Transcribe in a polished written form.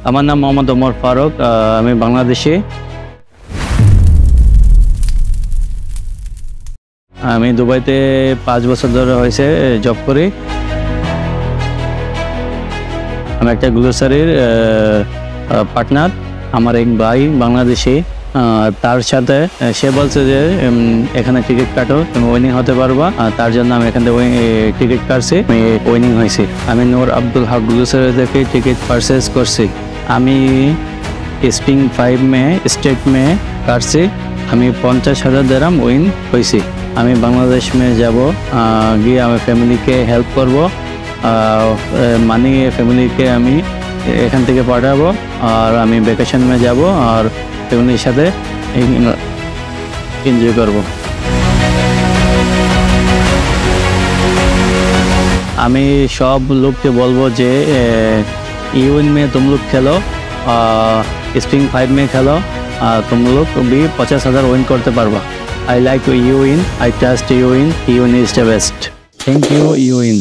আমার নাম মোহাম্মদ ওমর ফারুক, আমি বাংলাদেশি। আমি দুবাইতে 5 বছর ধরে হয়েছে জব করি। আমি একটা গ্লোসারির পার্টনার। আমার এক ভাই বাংলাদেশি, তার সাথে সে বলছে যে এখানে টিকিট কাটো, তুমি উইনিং হতে পারবা। তার জন্য আমি এখান থেকে টিকিট কাটছি, আমি উইনিং হয়েছি। আমি নূর আব্দুল হক গ্লোসারি থেকে টিকিট পারচেজ করছি। আমি স্প্রিং 5 মে স্টেট মে কাটছি। আমি 50,000 দিরহাম উইন হয়েছি। আমি বাংলাদেশ মে যাব, গিয়ে আমি ফ্যামিলিকে হেল্প করব, মানি ফ্যামিলিকে আমি এখান থেকে পাঠাবো। আর আমি ভ্যাকেশন মে যাব আর ফ্যামিলির সাথে এনজয় করব। আমি সব লোককে বলবো যে यूइन में तुम लोग खेलो, स्प्रिंग 5 में खेलो, तुम लोग भी 50,000 विन करते पारबा। I like Yuin, I trust Yuin, Yuin is the best. Thank you यूइन।